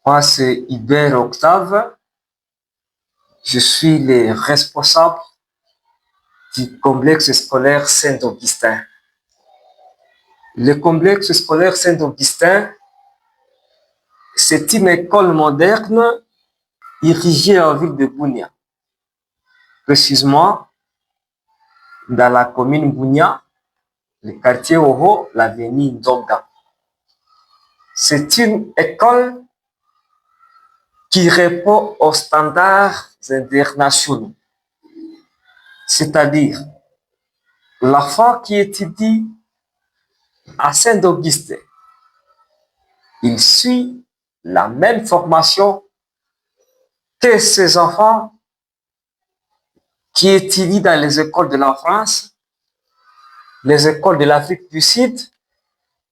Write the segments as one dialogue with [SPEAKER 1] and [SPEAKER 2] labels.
[SPEAKER 1] Moi, c'est Hubert Octave. Je suis le responsable du complexe scolaire Saint-Augustin. Le complexe scolaire Saint-Augustin, c'est une école moderne érigée en ville de Bunia, précisément dans la commune Bunia, le quartier Oho, l'avenue Ndoga. C'est une école qui répond aux standards internationaux, c'est-à-dire l'enfant qui étudie à Saint-Augustin, il suit la même formation que ses enfants qui étudient dans les écoles de la France, les écoles de l'Afrique du Sud,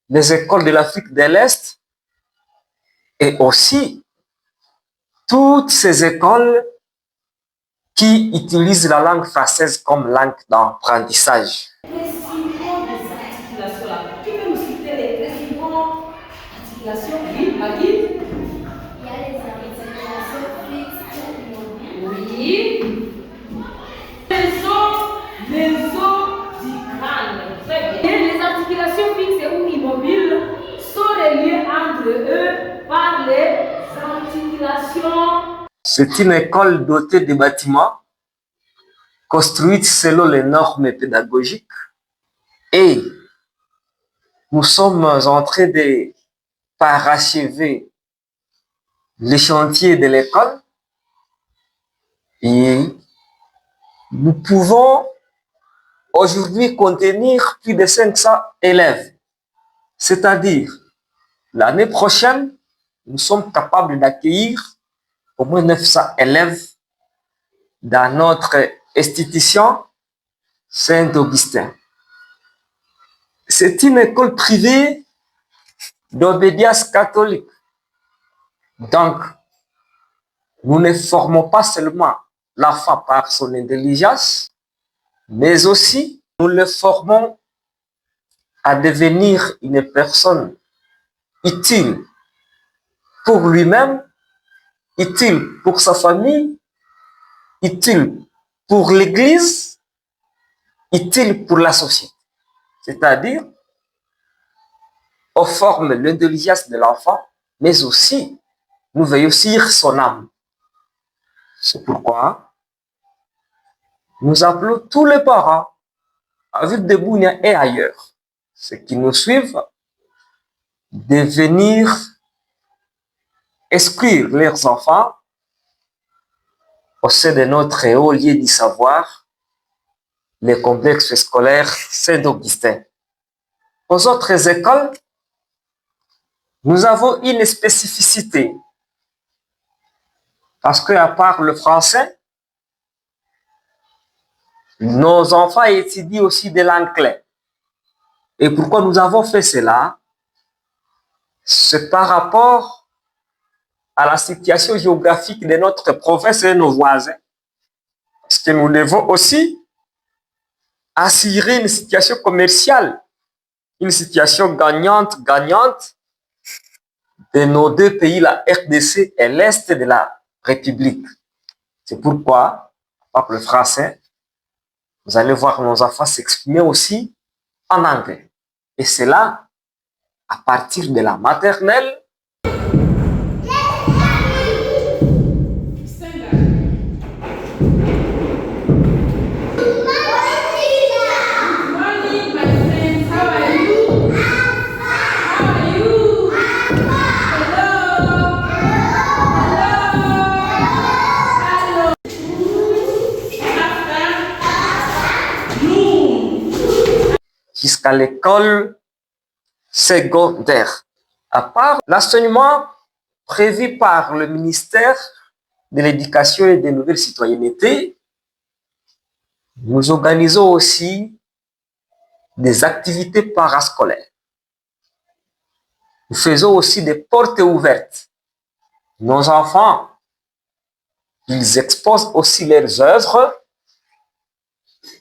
[SPEAKER 1] les écoles de l'Afrique de l'Est et aussi toutes ces écoles qui utilisent la langue française comme langue d'apprentissage.
[SPEAKER 2] Précisément des articulations là. Qui peut nous citer les principales articulations? Oui, Maggie?
[SPEAKER 3] Il y a les articulations fixes ou immobiles.
[SPEAKER 2] Oui. Les os du crâne. Très bien. Et les articulations fixes ou immobiles sont reliées entre eux par les articulations.
[SPEAKER 1] C'est une école dotée de bâtiments construite selon les normes pédagogiques et nous sommes en train de parachever les chantiers de l'école et nous pouvons aujourd'hui contenir plus de 500 élèves. C'est-à-dire, l'année prochaine, nous sommes capables d'accueillir au moins 900 élèves dans notre institution Saint-Augustin. C'est une école privée d'obédience catholique. Donc, nous ne formons pas seulement l'enfant par son intelligence, mais aussi nous le formons à devenir une personne utile pour lui-même, utile pour sa famille, utile pour l'Église, utile pour la société. C'est-à-dire, on forme l'intelligence de l'enfant, mais aussi nous veillons sur son âme. C'est pourquoi nous appelons tous les parents, à Ville de Bunia et ailleurs, ceux qui nous suivent, de venir inscrire leurs enfants au sein de notre haut lieu du savoir, le complexe scolaire Saint-Augustin. Aux autres écoles, nous avons une spécificité. Parce qu'à part le français, nos enfants étudient aussi des langues clés. Et pourquoi nous avons fait cela? C'est par rapport à la situation géographique de notre province et de nos voisins. Parce que nous devons aussi assurer une situation commerciale, une situation gagnante-gagnante de nos deux pays, la RDC et l'Est de la République. C'est pourquoi, par le français, vous allez voir nos enfants s'exprimer aussi en anglais. Et c'est là, à partir de la maternelle, jusqu'à l'école secondaire. À part l'enseignement prévu par le ministère de l'Éducation et des Nouvelles Citoyennetés, nous organisons aussi des activités parascolaires. Nous faisons aussi des portes ouvertes. Nos enfants, ils exposent aussi leurs œuvres,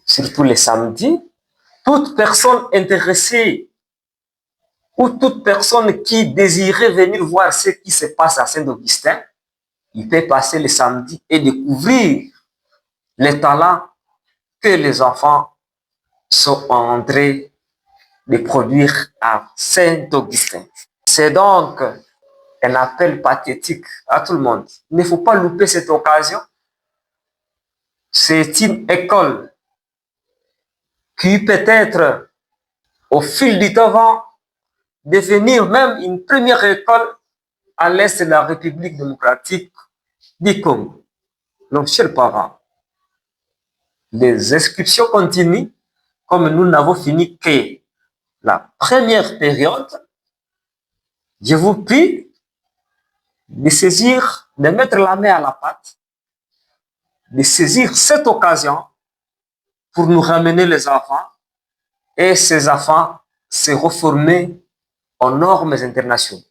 [SPEAKER 1] surtout les samedis. Toute personne intéressée où toute personne qui désirait venir voir ce qui se passe à Saint-Augustin, il peut passer le samedi et découvrir les talents que les enfants sont en train de produire à Saint-Augustin. C'est donc un appel pathétique à tout le monde. Il ne faut pas louper cette occasion. C'est une école qui peut-être, au fil du temps, va devenir même une première école à l'est de la République démocratique du Congo. Donc, chers parents, les inscriptions continuent comme nous n'avons fini que la première période. Je vous prie de saisir, de mettre la main à la pâte, de saisir cette occasion pour nous ramener les enfants et ces enfants se reformer aux normes internationales.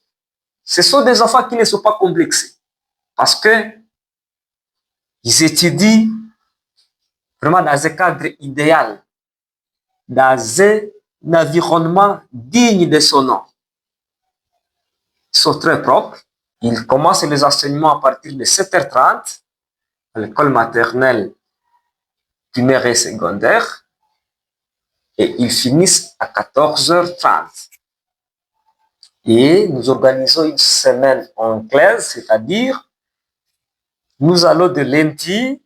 [SPEAKER 1] Ce sont des enfants qui ne sont pas complexés parce que ils étudient vraiment dans un cadre idéal, dans un environnement digne de son nom. Ils sont très propres. Ils commencent les enseignements à partir de 7h30 à l'école maternelle, primaire et secondaire, et ils finissent à 14h30. Et nous organisons une semaine anglaise, c'est-à-dire nous allons de lundi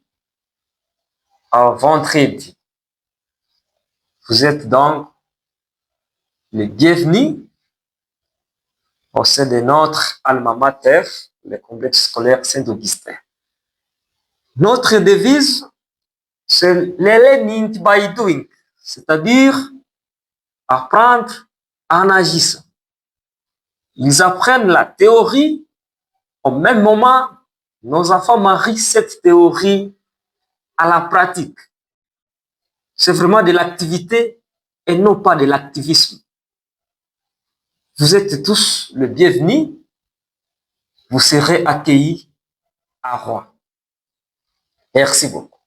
[SPEAKER 1] à vendredi. Vous êtes donc les bienvenus au sein de notre alma mater, le complexe scolaire Saint-Augustin. Notre devise, c'est learning by doing, c'est-à-dire apprendre en agissant. Ils apprennent la théorie, au même moment, nos enfants marient cette théorie à la pratique. C'est vraiment de l'activité et non pas de l'activisme. Vous êtes tous les bienvenus. Vous serez accueillis à Rouen. Merci beaucoup.